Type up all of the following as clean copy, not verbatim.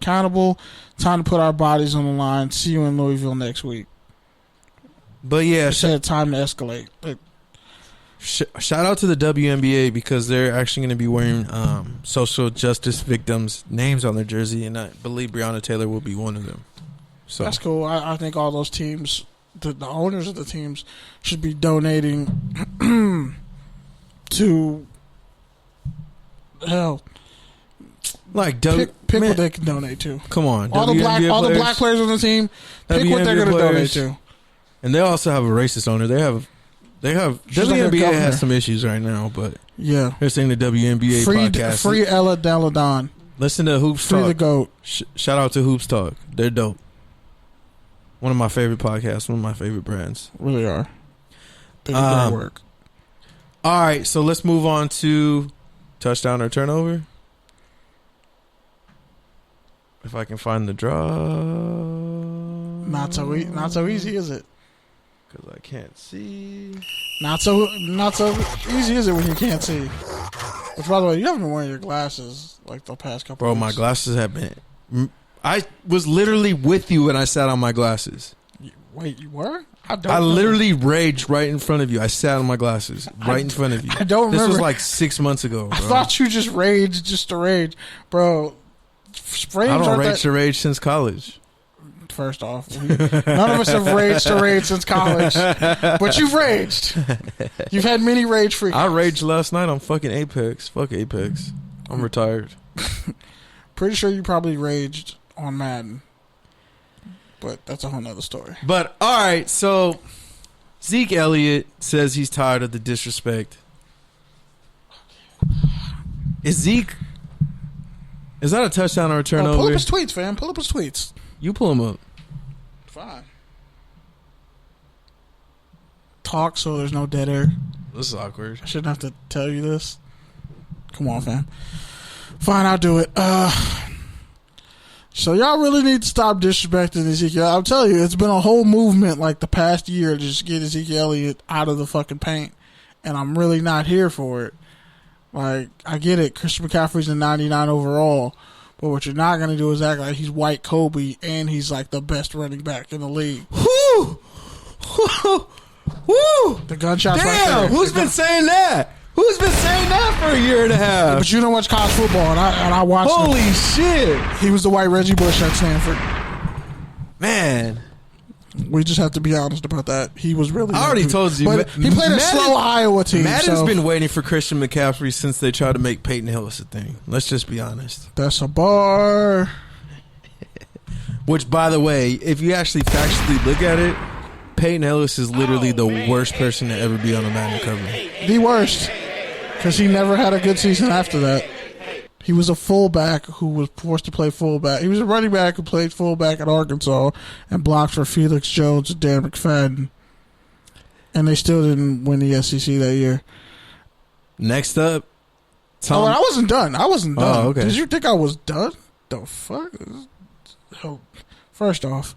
accountable. Time to put our bodies on the line. See you in Louisville next week. But yeah, said time to escalate. Shout out to the WNBA because they're actually going to be wearing social justice victims' names on their jersey, and I believe Breonna Taylor will be one of them. So that's cool. I think all those teams, the owners of the teams, should be donating to hell. Like pick what they can donate to. Come on, all the black players on the team. Pick what they're going to donate to. And they also have a racist owner. They have WNBA like has some issues right now, but yeah, they're saying the WNBA podcast. Free Ella Deladon. Listen to Hoops Talk. Free the GOAT. Shout out to Hoops Talk. They're dope. One of my favorite podcasts. One of my favorite brands. Really are. They do great work. All right, so let's move on to touchdown or turnover. If I can find the draw. Not so easy, is it? Because I can't see. Not so easy, is it, when you can't see? Which, by the way, you haven't been wearing your glasses like the past couple Bro, weeks. my glasses have been... I was literally with you when I sat on my glasses. Wait, you were? I literally raged right in front of you. I sat on my glasses right in front of you. I don't remember. This was like 6 months ago, bro. I thought you just raged just to rage. Bro, I don't rage to rage since college. First off, none of us have raged to rage since college. But you've raged. You've had many rage freaks. I raged last night on fucking Apex. Fuck Apex. I'm retired. Pretty sure you probably raged on Madden. But that's a whole nother story. But, alright, so Zeke Elliott says he's tired of the disrespect. Is that a touchdown or a turnover? Pull up his tweets, fam. Pull up his tweets. You pull him up. Fine. Talk so there's no dead air. This is awkward. I shouldn't have to tell you this. Come on, fam. Fine, I'll do it. So y'all really need to stop disrespecting Ezekiel. I'm telling you, it's been a whole movement like the past year to just get Ezekiel Elliott out of the fucking paint. And I'm really not here for it. Like, I get it. Christian McCaffrey's a 99 overall. But what you're not going to do is act like he's white Kobe and he's like the best running back in the league. Whoo! Woo! The gunshots Damn, right there. Who's been saying that? Who's been saying that for a year and a half? But you don't watch college football, and I watched him. Holy shit. He was the white Reggie Bush at Stanford. Man. We just have to be honest about that. He was really... I already told you. But he played a slow Iowa team. Madden's been waiting for Christian McCaffrey since they tried to make Peyton Hillis a thing. Let's just be honest. That's a bar. Which, by the way, if you actually factually look at it, Peyton Hillis is literally the worst person to ever be on a Madden cover. The worst. Because he never had a good season after that. He was a fullback who was forced to play fullback. He was a running back who played fullback at Arkansas and blocked for Felix Jones and Dan McFadden. And they still didn't win the SEC that year. Next up, Tom. Oh, I wasn't done. Oh, okay. Did you think I was done? The fuck? Oh, first off,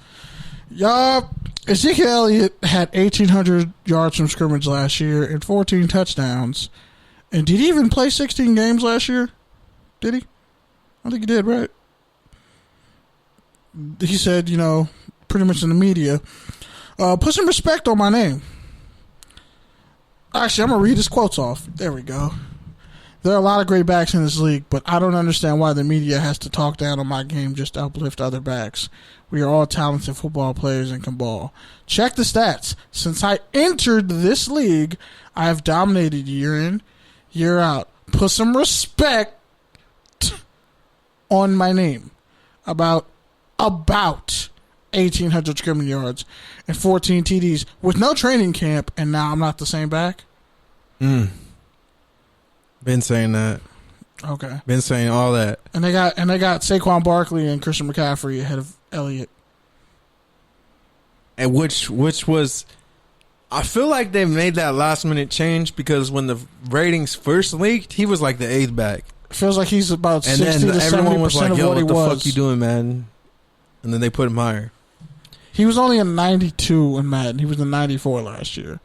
y'all, Ezekiel Elliott had 1,800 yards from scrimmage last year and 14 touchdowns. And did he even play 16 games last year? Did he? I think he did, right? He said, pretty much in the media, put some respect on my name. Actually, I'm going to read his quotes off. There we go. There are a lot of great backs in this league, but I don't understand why the media has to talk down on my game just to uplift other backs. We are all talented football players and can ball. Check the stats. Since I entered this league, I have dominated year in, year out. Put some respect on my name. About 1,800 scrimmage yards and 14 TDs with no training camp, and now I'm not the same back. Been saying that. Okay. Been saying all that. And they got Saquon Barkley and Christian McCaffrey ahead of Elliott. And which was, I feel like they made that last minute change because when the ratings first leaked, he was like the 8th back. Feels like he's about 60 and to then everyone was 70% like, of yo, what he what the was. fuck you doing, man? And then they put him higher. He was only a 92 in Madden. He was a 94 last year.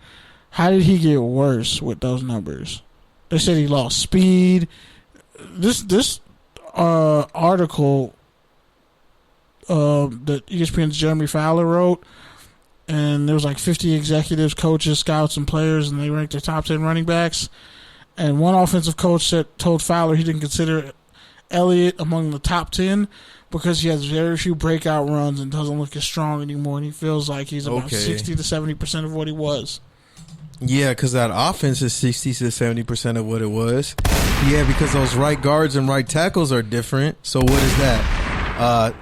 How did he get worse with those numbers? They said he lost speed. This article that ESPN's Jeremy Fowler wrote, and there was like 50 executives, coaches, scouts, and players, and they ranked their top 10 running backs. And one offensive coach told Fowler he didn't consider Elliott among the top 10 because he has very few breakout runs and doesn't look as strong anymore, and he feels like he's about 60 to 70% of what he was. Yeah, because that offense is 60 to 70% of what it was. Yeah, because those right guards and right tackles are different. So what is that?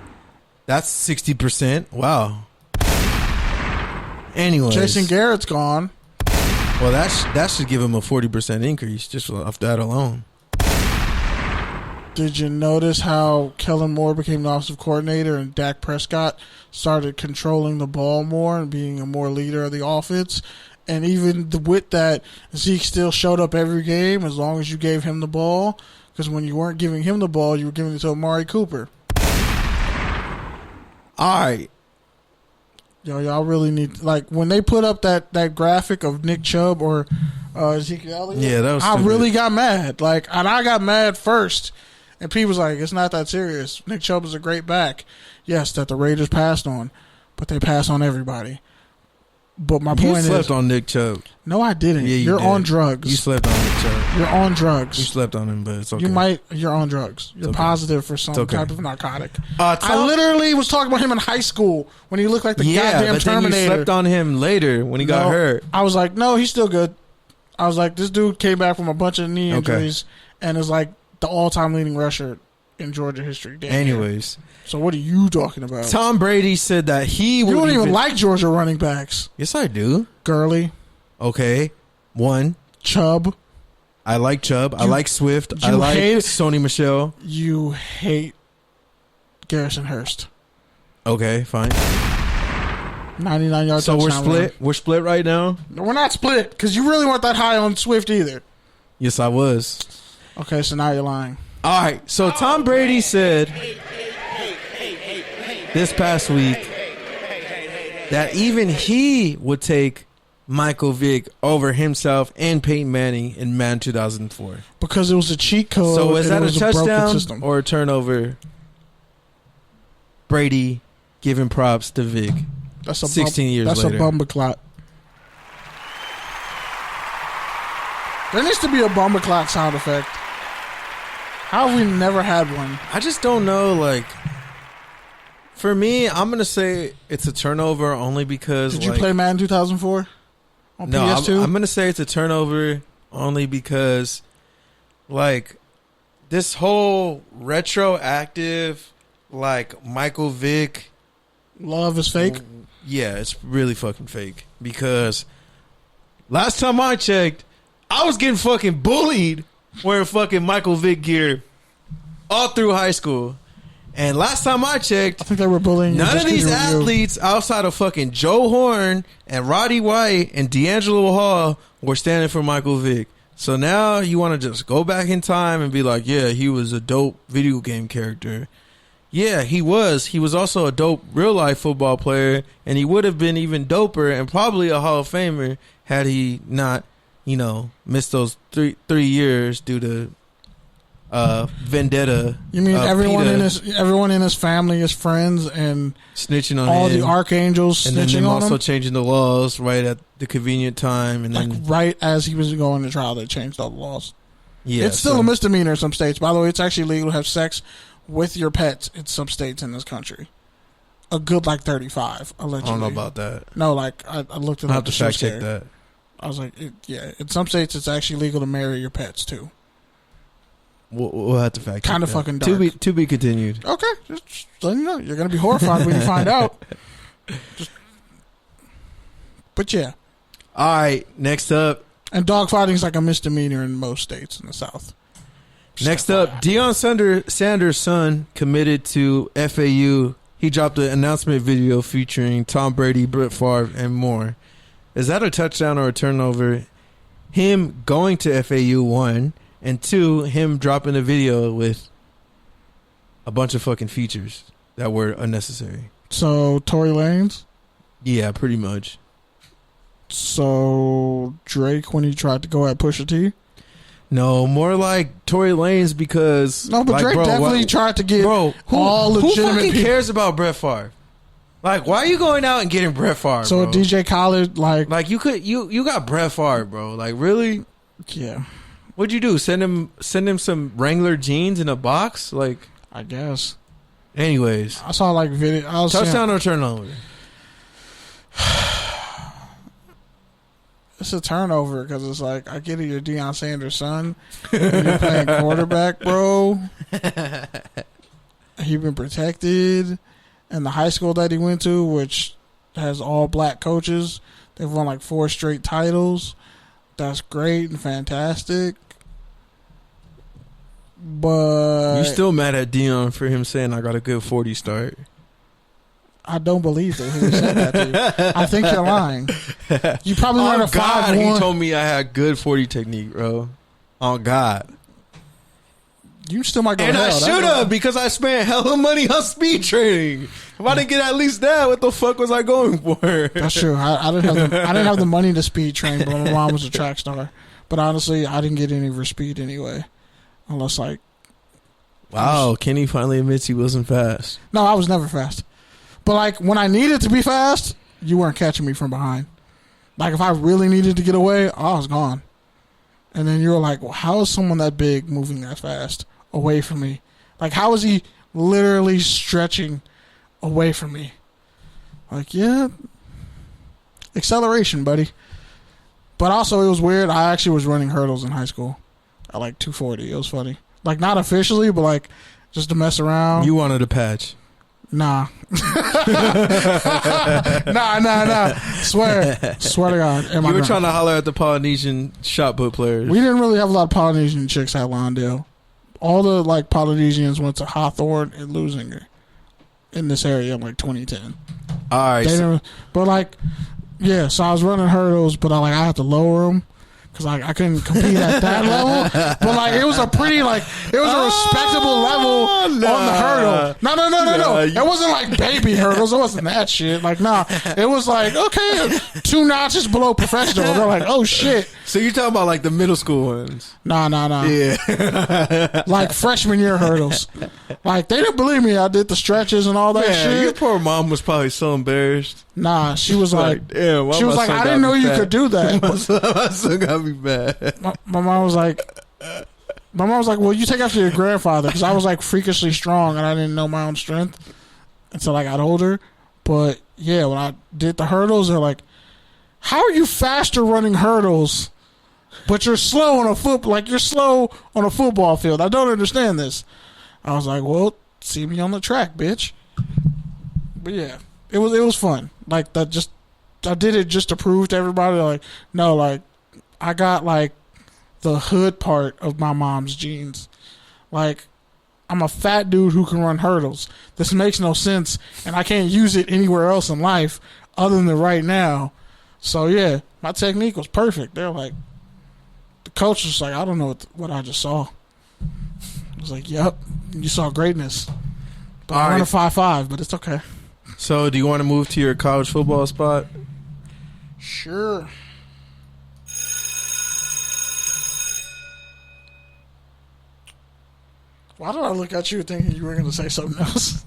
That's 60%. Wow. Anyways. Jason Garrett's gone. Well, that should give him a 40% increase just off that alone. Did you notice how Kellen Moore became the offensive coordinator and Dak Prescott started controlling the ball more and being a more leader of the offense? And even with that, Zeke still showed up every game as long as you gave him the ball. Because when you weren't giving him the ball, you were giving it to Amari Cooper. All right. Yo, y'all really need, like, when they put up that graphic of Nick Chubb or Ezekiel Elliott, yeah, that was I stupid. really got mad. Like, and I got mad first. And P was like, it's not that serious. Nick Chubb is a great back. Yes, that the Raiders passed on, but they passed on everybody. But my point is, you slept on Nick Chubb. No, I didn't. Yeah, You're did. on drugs. You slept on Nick Chubb. You're on drugs. You slept on him, but it's okay. You're on drugs. You're okay. positive for some okay. type of narcotic. I literally was talking about him in high school when he looked like the goddamn but Terminator. Then you slept on him later when he got hurt. I was like, no, he's still good. I was like, this dude came back from a bunch of knee injuries and is like the all-time leading rusher in Georgia history. Anyways. So what are you talking about? Tom Brady said that he would. You don't even like Georgia running backs. Yes, I do. Gurley. Okay. One. Chubb. I like Chubb. I like Swift. I like Sony Michel. You hate Garrison Hurst. Okay, fine. 99 yards. So we're split. We're split right now. No, we're not split because you really weren't that high on Swift either. Yes, I was. Okay, so now you're lying. All right. So Tom Brady said this past week that even he would take Michael Vick over himself and Peyton Manning in Madden 2004 because it was a cheat code. So is that a touchdown or a turnover? Brady giving props to Vick. That's a 16 years later. That's a bumbleclot. There needs to be a bumbleclot sound effect. How have we never had one? I just don't know. Like, for me, I'm gonna say it's a turnover only because. Did you play Madden 2004 on PS2? I'm gonna say it's a turnover only because, like, this whole retroactive, like Michael Vick love is fake. Yeah, it's really fucking fake because last time I checked, I was getting fucking bullied wearing fucking Michael Vick gear all through high school. And last time I checked, I think they were bullying you. None of these athletes outside of fucking Joe Horn and Roddy White and D'Angelo Hall were standing for Michael Vick. So now you want to just go back in time and be like, yeah, he was a dope video game character. Yeah, he was. He was also a dope real-life football player, and he would have been even doper and probably a Hall of Famer had he not, missed those three years due to vendetta. You mean everyone in his family, his friends, and snitching on all him. the archangels, and snitching then them on also him? changing the laws right at the convenient time, and then right as he was going to trial, they changed all the laws. Yeah, it's still a misdemeanor in some states. By the way, it's actually legal to have sex with your pets in some states in this country. A good 35, allegedly. I don't know about that. No, I looked it up. I have to fact check that. I was like, in some states it's actually legal to marry your pets too. We'll have to fact check. Kind of fucking dark. To be continued. Okay, just letting you know, you're gonna be horrified when you find out. But yeah. All right, next up. And dogfighting is like a misdemeanor in most states in the South. Next up, Deion Sanders' son committed to FAU. He dropped an announcement video featuring Tom Brady, Brett Favre, and more. Is that a touchdown or a turnover? Him going to FAU, 1, and 2, him dropping a video with a bunch of fucking features that were unnecessary. So, Tory Lanez? Yeah, pretty much. So, Drake when he tried to go at Pusha T? No, more like Tory Lanez because no, but like, Drake definitely tried to get all legitimate who fucking people. cares about Brett Favre? Like, why are you going out and getting Brett Favre? So bro? DJ Khaled, like you got Brett Favre, bro. Like, really? Yeah. What'd you do? Send him some Wrangler jeans in a box? Like, I guess. Anyways, I saw like video. Touchdown or turnover? It's a turnover because it's like, I get it, you're Deion Sanders' son, and you're playing quarterback, bro. He been protected, and the high school that he went to, which has all black coaches, they've won like 4 straight titles. That's great and fantastic. But you still mad at Deion for him saying I got a good 40 start? I don't believe that he said that to you. I think you're lying. You probably learned a 5-1. He told me I had good 40 technique, bro. On God. You still might go and to hell. I should have because I spent hella money on speed training. If I didn't get at least that, what the fuck was I going for? That's true. I didn't have the money to speed train, but my mom was a track star. But honestly, I didn't get any for speed anyway. Unless like, wow, Kenny finally admits he wasn't fast. No, I was never fast. But like when I needed to be fast, you weren't catching me from behind. Like if I really needed to get away, I was gone. And then you were like, well, how is someone that big moving that fast away from me? Like how is he literally stretching away from me? Like, yeah, acceleration, buddy. But also it was weird. I actually was running hurdles in high school at like 240. It was funny. Like not officially, but like just to mess around. You wanted a patch. Nah. Nah. Swear to God. You were trying to holler at the Polynesian shot put players. We didn't really have a lot of Polynesian chicks at Lawndale. All the like Polynesians went to Hawthorne and Lusinger in this area in like 2010. All right. But like, yeah, so I was running hurdles, but I had to lower them. Because I couldn't compete at that level. But, like, it was a pretty, like, it was a respectable level on the hurdle. No. It wasn't like baby hurdles. It wasn't that shit. Like, nah. It was like, okay, 2 notches below professional. They're like, oh, shit. So you're talking about, like, the middle school ones? Nah. Yeah. Like, freshman year hurdles. Like, they didn't believe me. I did the stretches and all that shit. Your poor mom was probably so embarrassed. Nah, she was like, damn, she was like, I didn't know you could do that. My son got me bad. My mom was like, well, you take after your grandfather, because I was like freakishly strong and I didn't know my own strength until I got older. But yeah, when I did the hurdles, they're like, how are you faster running hurdles, but you're slow on you're slow on a football field? I don't understand this. I was like, well, see me on the track, bitch. But yeah, it was fun. Like that, just I did it just to prove to everybody, like, no, like I got like the hood part of my mom's genes. Like, I'm a fat dude who can run hurdles. This makes no sense, and I can't use it anywhere else in life other than right now. So yeah, my technique was perfect. They're like, the coach was like, I don't know what I just saw. I was like, yep, you saw greatness. But I run a 5.5, but it's okay. So, do you want to move to your college football spot? Sure. Why did I look at you thinking you were going to say something else?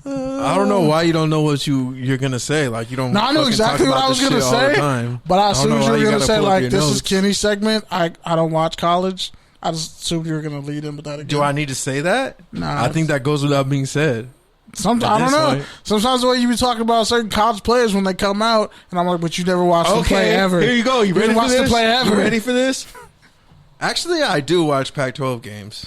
I don't know why you don't know what you're going to say. Like, you don't. No, I know exactly what I was going to say. But I assumed you were going to say, like, this is Kenny's segment. I don't watch college. I just assumed you were going to lead in with that again. Do I need to say that? Nah. I think that goes without being said. I don't know. Sometimes the way you be talking about certain college players when they come out, and I'm like, but you never watched them play ever. Here you go. You ready for this? Them play ever. You ready for this? Actually, I do watch Pac-12 games.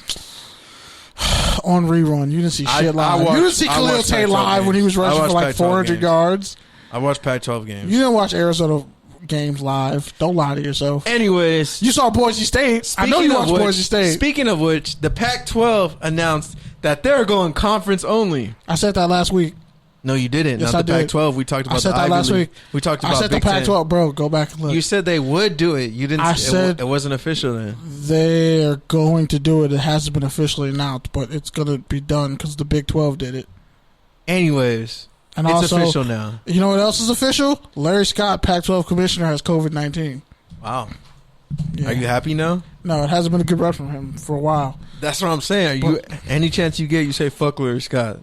On rerun. You didn't see shit live. You didn't see Khalil Tate live when he was rushing for like 400 yards. I watched Pac-12 games. You didn't watch Arizona games live. Don't lie to yourself. Anyways. You saw Boise State. I know you watched Boise State. Speaking of which, the Pac-12 announced that they're going conference only. I said that last week. No, you didn't. Yes, Not the Pac-12. We talked about the Ivy last League. week. We talked about I said Big the Pac-12, Ten. bro. Go back and look. You said they would do it. You didn't. I said it wasn't official then. They're going to do it. It hasn't been officially announced, but it's going to be done because the Big 12 did it. Anyways, and it's also official now. You know what else is official? Larry Scott, Pac-12 commissioner, has COVID-19. Wow. Yeah. Are you happy now? No, it hasn't been a good run from him for a while. That's what I'm saying. Any chance you get, you say fuck Larry Scott.